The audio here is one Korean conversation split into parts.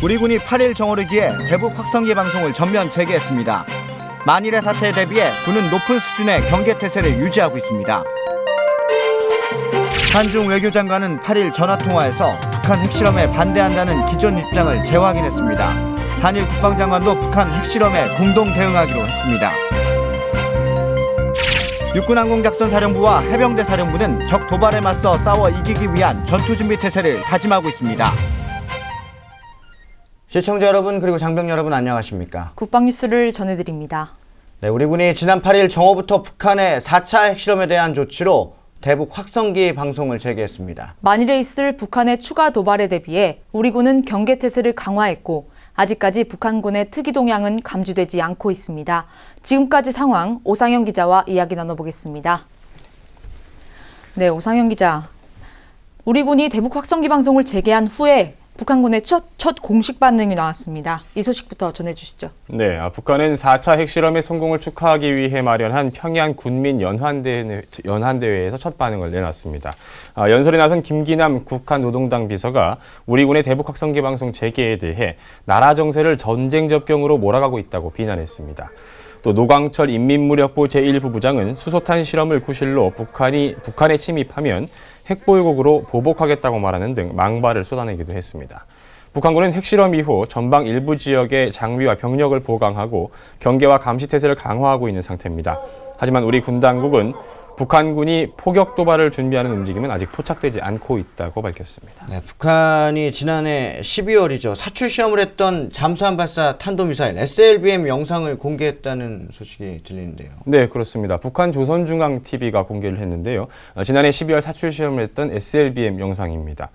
우리 군이 8일 정오르기에 대북 확성기 방송을 전면 재개했습니다. 만일의 사태에 대비해 군은 높은 수준의 경계태세를 유지하고 있습니다. 한중 외교장관은 8일 전화통화에서 북한 핵실험에 반대한다는 기존 입장을 재확인했습니다. 한일 국방장관도 북한 핵실험에 공동 대응하기로 했습니다. 육군항공작전사령부와 해병대 사령부는 적 도발에 맞서 싸워 이기기 위한 전투준비태세를 다짐하고 있습니다. 시청자 여러분 그리고 장병 여러분 안녕하십니까? 국방뉴스를 전해드립니다. 네, 우리 군이 지난 8일 정오부터 북한의 4차 핵실험에 대한 조치로 대북 확성기 방송을 재개했습니다. 만일에 있을 북한의 추가 도발에 대비해 우리 군은 경계태세를 강화했고 아직까지 북한군의 특이 동향은 감지되지 않고 있습니다. 지금까지 상황 오상영 기자와 이야기 나눠보겠습니다. 네, 오상영 기자. 우리 군이 대북 확성기 방송을 재개한 후에 북한군의 첫 공식 반응이 나왔습니다. 이 소식부터 전해주시죠. 네, 북한은 4차 핵실험의 성공을 축하하기 위해 마련한 평양 군민 연환대회에서 첫 반응을 내놨습니다. 연설에 나선 김기남 북한 노동당 비서가 우리 군의 대북 확성기 방송 재개에 대해 나라 정세를 전쟁 접경으로 몰아가고 있다고 비난했습니다. 또 노광철 인민무력부 제1부부장은 수소탄 실험을 구실로 북한에 침입하면 핵보유국으로 보복하겠다고 말하는 등 망발을 쏟아내기도 했습니다. 북한군은 핵실험 이후 전방 일부 지역의 장비와 병력을 보강하고 경계와 감시태세를 강화하고 있는 상태입니다. 하지만 우리 군 당국은 북한군이 포격 도발을 준비하는 움직임은 아직 포착되지 않고 있다고 밝혔습니다. 네, 북한이 지난해 12월이죠. 사출 시험을 했던 잠수함 발사 탄도미사일 SLBM 영상을 공개했다는 소식이 들리는데요. 네, 그렇습니다. 북한 조선중앙TV가 공개를 했는데요. 지난해 12월 사출 시험을 했던 SLBM 영상입니다.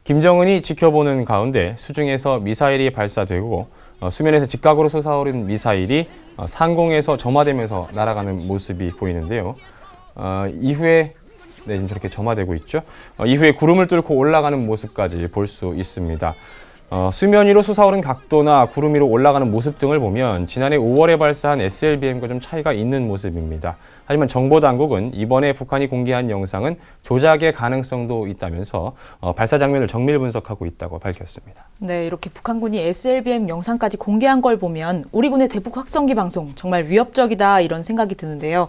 김정은이 지켜보는 가운데 수중에서 미사일이 발사되고 수면에서 직각으로 솟아오른 미사일이 상공에서 점화되면서 날아가는 모습이 보이는데요. 이후에 지금 저렇게 점화되고 있죠. 이후에 구름을 뚫고 올라가는 모습까지 볼 수 있습니다. 수면 위로 솟아오른 각도나 구름 위로 올라가는 모습 등을 보면 지난해 5월에 발사한 SLBM과 좀 차이가 있는 모습입니다. 하지만 정보당국은 이번에 북한이 공개한 영상은 조작의 가능성도 있다면서 발사 장면을 정밀 분석하고 있다고 밝혔습니다. 네, 이렇게 북한군이 SLBM 영상까지 공개한 걸 보면 우리 군의 대북 확성기 방송 정말 위협적이다 이런 생각이 드는데요.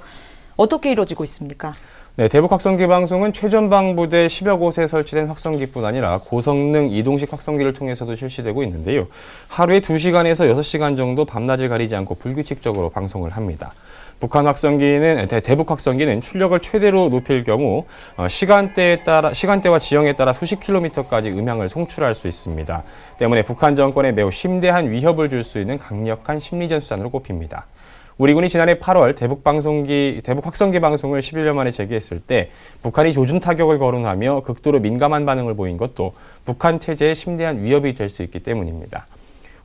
어떻게 이루어지고 있습니까? 네, 대북 확성기 방송은 최전방부대 10여 곳에 설치된 확성기뿐 아니라 고성능 이동식 확성기를 통해서도 실시되고 있는데요. 하루에 2시간에서 6시간 정도 밤낮을 가리지 않고 불규칙적으로 방송을 합니다. 대북 확성기는 출력을 최대로 높일 경우 시간대와 지형에 따라 수십 킬로미터까지 음향을 송출할 수 있습니다. 때문에 북한 정권에 매우 심대한 위협을 줄 수 있는 강력한 심리전 수단으로 꼽힙니다. 우리 군이 지난해 8월 대북 확성기 방송을 11년 만에 재개했을 때 북한이 조준 타격을 거론하며 극도로 민감한 반응을 보인 것도 북한 체제에 심대한 위협이 될 수 있기 때문입니다.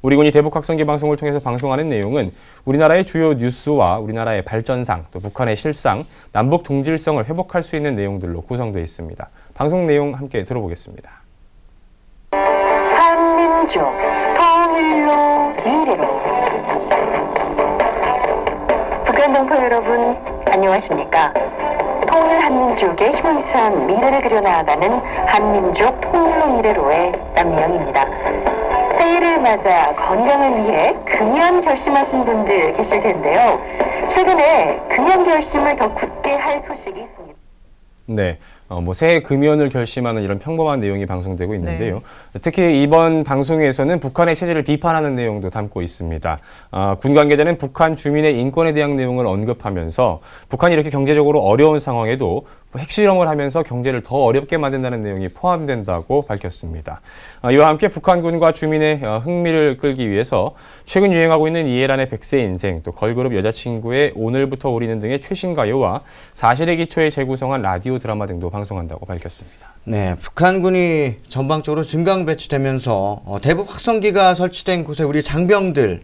우리 군이 대북 확성기 방송을 통해서 방송하는 내용은 우리나라의 주요 뉴스와 우리나라의 발전상, 또 북한의 실상, 남북 동질성을 회복할 수 있는 내용들로 구성되어 있습니다. 방송 내용 함께 들어보겠습니다. 한민족 통일로 미래로. 북한 동포 여러분 안녕하십니까? 통일 한민족의 희망찬 미래를 그려나가는 한민족 통일로 미래로의 남미영입니다. 새해를 맞아 건강을 위해 금연 결심하신 분들 계실 텐데요. 최근에 금연 결심을 더 굳게 할 소식이 있습니다. 네. 새해 금연을 결심하는 이런 평범한 내용이 방송되고 있는데요. 네. 특히 이번 방송에서는 북한의 체제를 비판하는 내용도 담고 있습니다. 군 관계자는 북한 주민의 인권에 대한 내용을 언급하면서 북한이 이렇게 경제적으로 어려운 상황에도 핵실험을 하면서 경제를 더 어렵게 만든다는 내용이 포함된다고 밝혔습니다. 이와 함께 북한군과 주민의 흥미를 끌기 위해서 최근 유행하고 있는 이해란의 백세 인생, 또 걸그룹 여자친구의 오늘부터 우리는 등의 최신 가요와 사실의 기초에 재구성한 라디오 드라마 등도 방송한다고 밝혔습니다. 네, 북한군이 전방적으로 증강 배치되면서 대북 확성기가 설치된 곳에 우리 장병들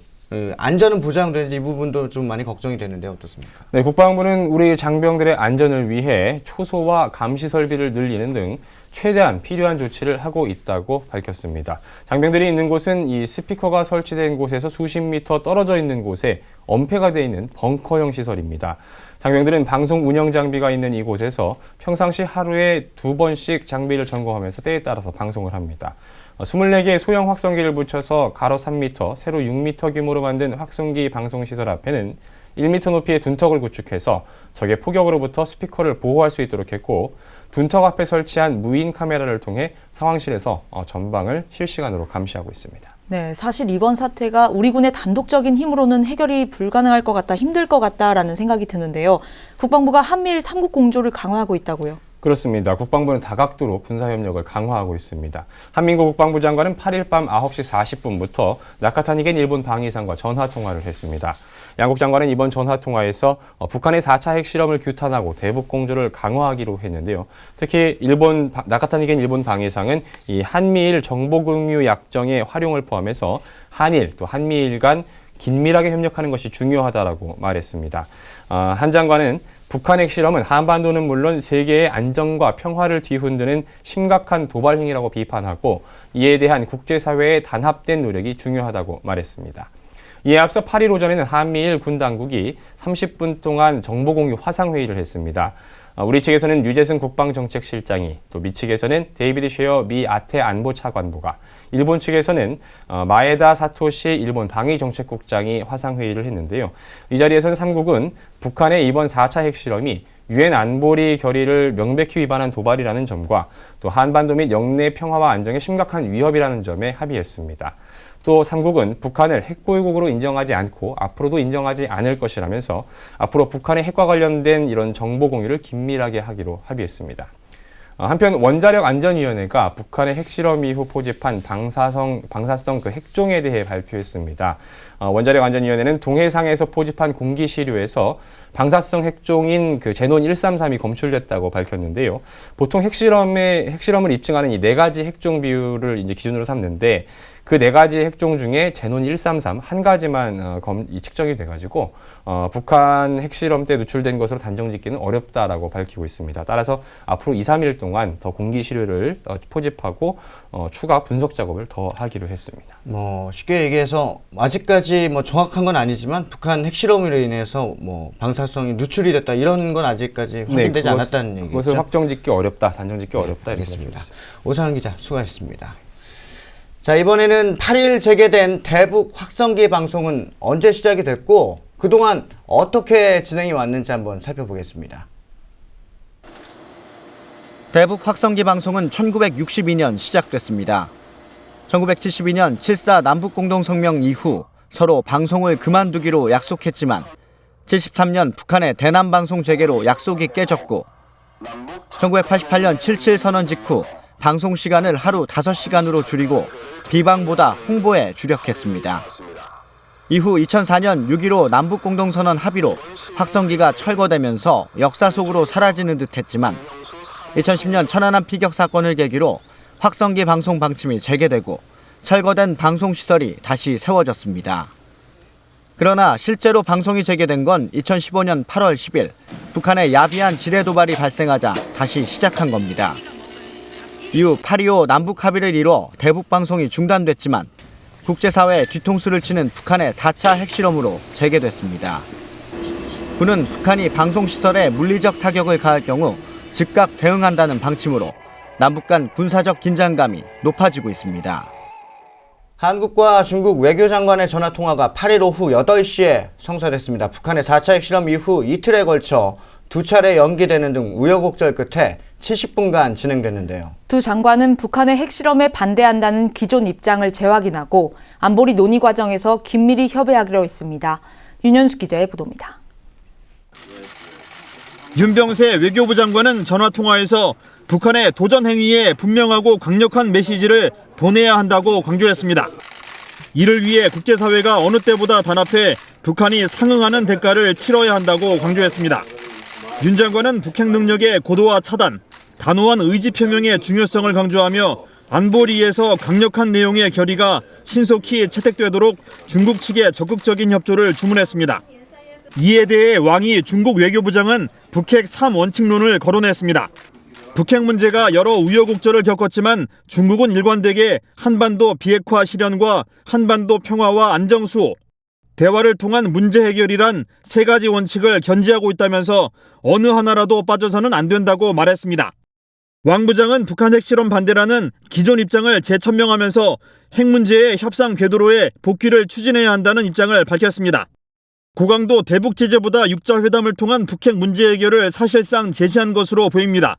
안전은 보장되는지 이 부분도 좀 많이 걱정이 되는데 어떻습니까? 네, 국방부는 우리 장병들의 안전을 위해 초소와 감시 설비를 늘리는 등 최대한 필요한 조치를 하고 있다고 밝혔습니다. 장병들이 있는 곳은 이 스피커가 설치된 곳에서 수십 미터 떨어져 있는 곳에 엄폐가 되어 있는 벙커형 시설입니다. 장병들은 방송 운영 장비가 있는 이곳에서 평상시 하루에 2번씩 장비를 점검하면서 때에 따라서 방송을 합니다. 24개의 소형 확성기를 붙여서 가로 3m, 세로 6m 규모로 만든 확성기 방송시설 앞에는 1m 높이의 둔턱을 구축해서 적의 포격으로부터 스피커를 보호할 수 있도록 했고, 둔턱 앞에 설치한 무인 카메라를 통해 상황실에서 전방을 실시간으로 감시하고 있습니다. 네, 사실 이번 사태가 우리 군의 단독적인 힘으로는 해결이 불가능할 것 같다, 힘들 것 같다라는 생각이 드는데요. 국방부가 한미일 3국 공조를 강화하고 있다고요? 그렇습니다. 국방부는 다각도로 군사협력을 강화하고 있습니다. 한민구 국방부 장관은 8일 밤 9시 40분부터 나카타니겐 일본 방위상과 전화통화를 했습니다. 양국 장관은 이번 전화통화에서 북한의 4차 핵실험을 규탄하고 대북 공조를 강화하기로 했는데요. 특히 나카타니겐 일본 방위상은 이 한미일 정보공유 약정의 활용을 포함해서 한일 또 한미일 간 긴밀하게 협력하는 것이 중요하다라고 말했습니다. 한 장관은 북한 핵실험은 한반도는 물론 세계의 안정과 평화를 뒤흔드는 심각한 도발 행위라고 비판하고 이에 대한 국제사회의 단합된 노력이 중요하다고 말했습니다. 이에 앞서 8일 오전에는 한미일 군 당국이 30분 동안 정보공유 화상회의를 했습니다. 우리 측에서는 유재승 국방정책실장이, 또 미 측에서는 데이비드 쉐어 미 아태 안보차관보가, 일본 측에서는 마에다 사토시 일본 방위정책국장이 화상회의를 했는데요. 이 자리에서는 3국은 북한의 이번 4차 핵실험이 유엔 안보리 결의를 명백히 위반한 도발이라는 점과 또 한반도 및 영내 평화와 안정에 심각한 위협이라는 점에 합의했습니다. 또 3국은 북한을 핵보유국으로 인정하지 않고 앞으로도 인정하지 않을 것이라면서 앞으로 북한의 핵과 관련된 이런 정보 공유를 긴밀하게 하기로 합의했습니다. 한편 원자력안전위원회가 북한의 핵실험 이후 포집한 방사성 그 핵종에 대해 발표했습니다. 원자력안전위원회는 동해상에서 포집한 공기시료에서 방사성 핵종인 그 제논 133이 검출됐다고 밝혔는데요. 보통 핵실험을 입증하는 이 4가지 핵종 비율을 이제 기준으로 삼는데 그 4가지 핵종 중에 제논 133 한 가지만 측정이 돼가지고 북한 핵실험 때 누출된 것으로 단정짓기는 어렵다라고 밝히고 있습니다. 따라서 앞으로 2, 3일 동안 더 공기 시료를 포집하고 추가 분석 작업을 더 하기로 했습니다. 쉽게 얘기해서 아직까지 정확한 건 아니지만 북한 핵실험으로 인해서 방사성이 누출이 됐다 이런 건 아직까지 확인되지 않았다는 얘기죠. 그것을 확정짓기 어렵다, 단정짓기 어렵다. 알겠습니다. 오상훈 기자 수고하셨습니다. 자, 이번에는 8일 재개된 대북 확성기 방송은 언제 시작이 됐고 그동안 어떻게 진행이 왔는지 한번 살펴보겠습니다. 대북 확성기 방송은 1962년 시작됐습니다. 1972년 7.4 남북공동성명 이후 서로 방송을 그만두기로 약속했지만 73년 북한의 대남방송 재개로 약속이 깨졌고 1988년 7.7 선언 직후 방송 시간을 하루 5시간으로 줄이고 비방보다 홍보에 주력했습니다. 이후 2004년 6.15 남북공동선언 합의로 확성기가 철거되면서 역사 속으로 사라지는 듯했지만 2010년 천안함 피격 사건을 계기로 확성기 방송 방침이 재개되고 철거된 방송시설이 다시 세워졌습니다. 그러나 실제로 방송이 재개된 건 2015년 8월 10일 북한의 야비한 지뢰 도발이 발생하자 다시 시작한 겁니다. 이후 8.25 남북 합의를 이뤄 대북 방송이 중단됐지만 국제사회에 뒤통수를 치는 북한의 4차 핵실험으로 재개됐습니다. 군은 북한이 방송시설에 물리적 타격을 가할 경우 즉각 대응한다는 방침으로 남북 간 군사적 긴장감이 높아지고 있습니다. 한국과 중국 외교장관의 전화통화가 8일 오후 8시에 성사됐습니다. 북한의 4차 핵실험 이후 이틀에 걸쳐 2차례 연기되는 등 우여곡절 끝에 70분간 진행됐는데요. 두 장관은 북한의 핵실험에 반대한다는 기존 입장을 재확인하고 안보리 논의 과정에서 긴밀히 협의하기로 했습니다. 윤현숙 기자의 보도입니다. 윤병세 외교부 장관은 전화통화에서 북한의 도전 행위에 분명하고 강력한 메시지를 보내야 한다고 강조했습니다. 이를 위해 국제사회가 어느 때보다 단합해 북한이 상응하는 대가를 치러야 한다고 강조했습니다. 윤 장관은 북핵 능력의 고도화 차단, 단호한 의지 표명의 중요성을 강조하며 안보리에서 강력한 내용의 결의가 신속히 채택되도록 중국 측에 적극적인 협조를 주문했습니다. 이에 대해 왕이 중국 외교부장은 북핵 3원칙론을 거론했습니다. 북핵 문제가 여러 우여곡절을 겪었지만 중국은 일관되게 한반도 비핵화 실현과 한반도 평화와 안정 수호, 대화를 통한 문제 해결이란 세 가지 원칙을 견지하고 있다면서 어느 하나라도 빠져서는 안 된다고 말했습니다. 왕 부장은 북한 핵실험 반대라는 기존 입장을 재천명하면서 핵 문제의 협상 궤도로의 복귀를 추진해야 한다는 입장을 밝혔습니다. 고강도 대북 제재보다 육자 회담을 통한 북핵 문제 해결을 사실상 제시한 것으로 보입니다.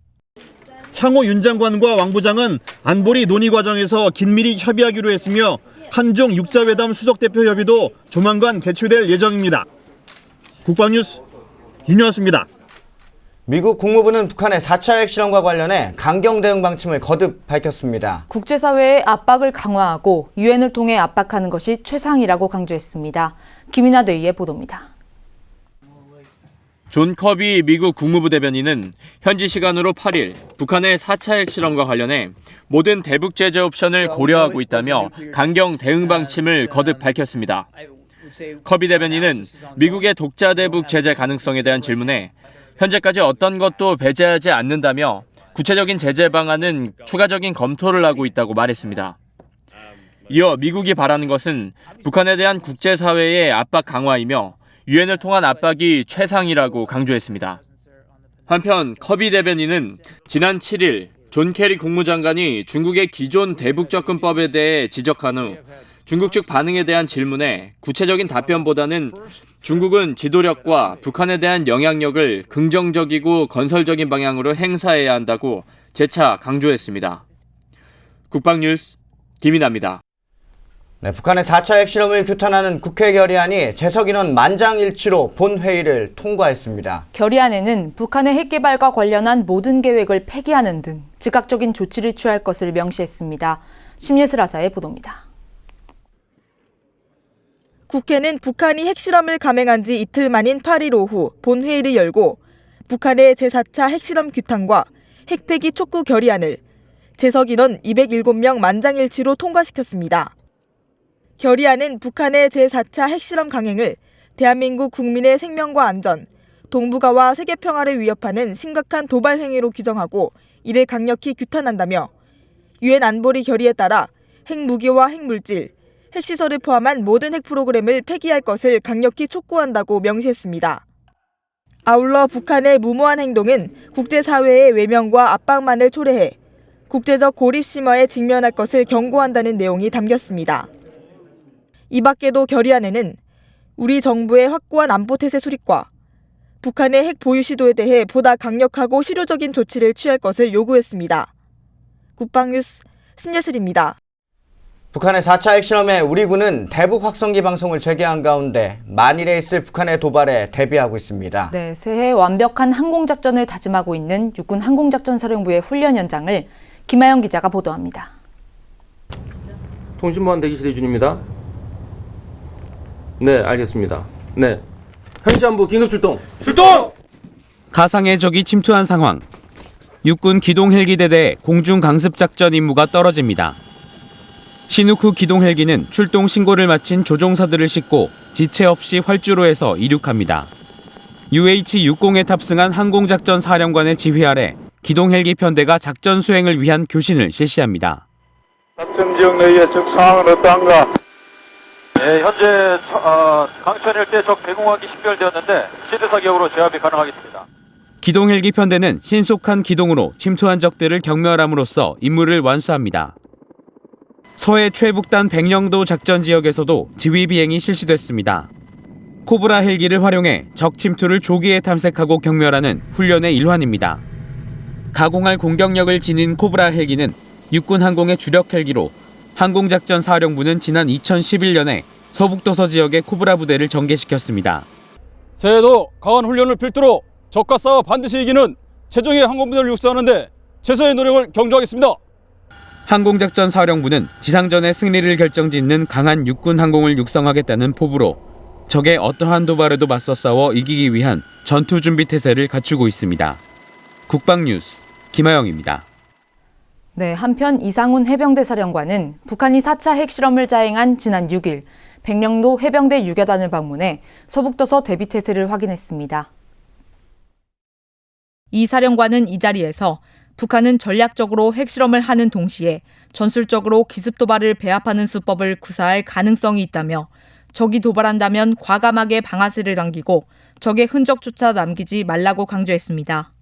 향후 윤 장관과 왕 부장은 안보리 논의 과정에서 긴밀히 협의하기로 했으며 한중 육자회담 수석대표 협의도 조만간 개최될 예정입니다. 국방뉴스 윤여수입니다. 미국 국무부는 북한의 4차 핵실험과 관련해 강경 대응 방침을 거듭 밝혔습니다. 국제사회의 압박을 강화하고 유엔을 통해 압박하는 것이 최상이라고 강조했습니다. 김이나 대위의 보도입니다. 존 커비 미국 국무부 대변인은 현지 시간으로 8일 북한의 4차 핵실험과 관련해 모든 대북 제재 옵션을 고려하고 있다며 강경 대응 방침을 거듭 밝혔습니다. 커비 대변인은 미국의 독자 대북 제재 가능성에 대한 질문에 현재까지 어떤 것도 배제하지 않는다며 구체적인 제재 방안은 추가적인 검토를 하고 있다고 말했습니다. 이어 미국이 바라는 것은 북한에 대한 국제사회의 압박 강화이며 유엔을 통한 압박이 최상이라고 강조했습니다. 한편 커비 대변인은 지난 7일 존 케리 국무장관이 중국의 기존 대북 접근법에 대해 지적한 후 중국 측 반응에 대한 질문에 구체적인 답변보다는 중국은 지도력과 북한에 대한 영향력을 긍정적이고 건설적인 방향으로 행사해야 한다고 재차 강조했습니다. 국방뉴스 김인아입니다. 네, 북한의 4차 핵실험을 규탄하는 국회 결의안이 재석인원 만장일치로 본회의를 통과했습니다. 결의안에는 북한의 핵개발과 관련한 모든 계획을 폐기하는 등 즉각적인 조치를 취할 것을 명시했습니다. 심예슬아사의 보도입니다. 국회는 북한이 핵실험을 감행한 지 이틀 만인 8일 오후 본회의를 열고 북한의 제4차 핵실험 규탄과 핵폐기 촉구 결의안을 재석인원 207명 만장일치로 통과시켰습니다. 결의안은 북한의 제4차 핵실험 강행을 대한민국 국민의 생명과 안전, 동북아와 세계 평화를 위협하는 심각한 도발 행위로 규정하고 이를 강력히 규탄한다며 유엔 안보리 결의에 따라 핵무기와 핵물질, 핵시설을 포함한 모든 핵 프로그램을 폐기할 것을 강력히 촉구한다고 명시했습니다. 아울러 북한의 무모한 행동은 국제사회의 외면과 압박만을 초래해 국제적 고립 심화에 직면할 것을 경고한다는 내용이 담겼습니다. 이 밖에도 결의안에는 우리 정부의 확고한 안보태세 수립과 북한의 핵 보유 시도에 대해 보다 강력하고 실효적인 조치를 취할 것을 요구했습니다. 국방뉴스 심예슬입니다. 북한의 4차 핵실험에 우리 군은 대북 확성기 방송을 재개한 가운데 만일에 있을 북한의 도발에 대비하고 있습니다. 네, 새해 완벽한 항공작전을 다짐하고 있는 육군 항공작전사령부의 훈련 현장을 김하영 기자가 보도합니다. 통신보안 대기실의 준입니다. 네, 알겠습니다. 네, 현시안부 긴급 출동. 출동! 가상의 적이 침투한 상황. 육군 기동 헬기대대 공중 강습 작전 임무가 떨어집니다. 신욱 후 기동 헬기는 출동 신고를 마친 조종사들을 싣고 지체 없이 활주로에서 이륙합니다. UH-60에 탑승한 항공작전 사령관의 지휘 아래 기동 헬기 편대가 작전 수행을 위한 교신을 실시합니다. 작전 지역 내의 적 상황은 어떠한가? 네, 현재 강천 일대 적 대공하기 식별되었는데 시드 사격으로 제압이 가능하겠습니다. 기동 헬기 편대는 신속한 기동으로 침투한 적들을 경멸함으로써 임무를 완수합니다. 서해 최북단 백령도 작전 지역에서도 지휘 비행이 실시됐습니다. 코브라 헬기를 활용해 적 침투를 조기에 탐색하고 경멸하는 훈련의 일환입니다. 가공할 공격력을 지닌 코브라 헬기는 육군 항공의 주력 헬기로 항공작전사령부는 지난 2011년에 서북도서 지역의 코브라 부대를 전개시켰습니다. 새해에도 강한 훈련을 필두로 적과 싸워 반드시 이기는 최정예 항공부대를 육성하는 데 최선의 노력을 경주하겠습니다. 항공작전사령부는 지상전의 승리를 결정짓는 강한 육군 항공을 육성하겠다는 포부로 적의 어떠한 도발에도 맞서 싸워 이기기 위한 전투준비 태세를 갖추고 있습니다. 국방뉴스 김하영입니다. 네, 한편 이상훈 해병대 사령관은 북한이 4차 핵실험을 자행한 지난 6일 백령도 해병대 유교단을 방문해 서북도서 대비태세를 확인했습니다. 이 사령관은 이 자리에서 북한은 전략적으로 핵실험을 하는 동시에 전술적으로 기습 도발을 배합하는 수법을 구사할 가능성이 있다며 적이 도발한다면 과감하게 방아쇠를 당기고 적의 흔적조차 남기지 말라고 강조했습니다.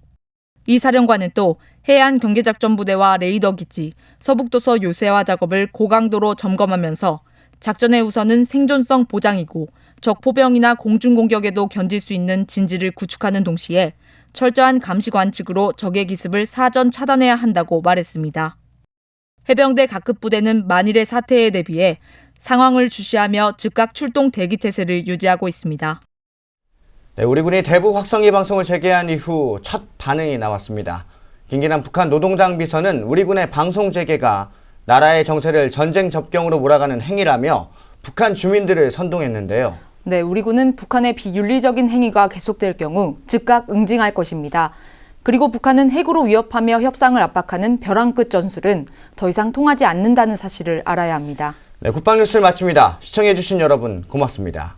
이 사령관은 또 해안 경계작전부대와 레이더 기지, 서북도서 요새화 작업을 고강도로 점검하면서 작전의 우선은 생존성 보장이고 적 포병이나 공중공격에도 견딜 수 있는 진지를 구축하는 동시에 철저한 감시 관측으로 적의 기습을 사전 차단해야 한다고 말했습니다. 해병대 각급 부대는 만일의 사태에 대비해 상황을 주시하며 즉각 출동 대기 태세를 유지하고 있습니다. 네, 우리 군이 대북 확성기 방송을 재개한 이후 첫 반응이 나왔습니다. 김기남 북한 노동당 비서는 우리 군의 방송 재개가 나라의 정세를 전쟁 접경으로 몰아가는 행위라며 북한 주민들을 선동했는데요. 네, 우리 군은 북한의 비윤리적인 행위가 계속될 경우 즉각 응징할 것입니다. 그리고 북한은 핵으로 위협하며 협상을 압박하는 벼랑 끝 전술은 더 이상 통하지 않는다는 사실을 알아야 합니다. 네, 국방뉴스를 마칩니다. 시청해주신 여러분 고맙습니다.